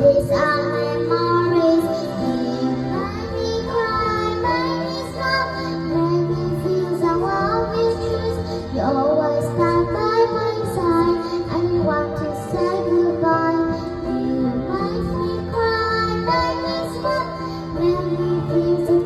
These are memories, make me cry, make me smile, make me feel the love is true. You always stand by my side, and you want to say goodbye. You make me cry, make me smile, make me feel the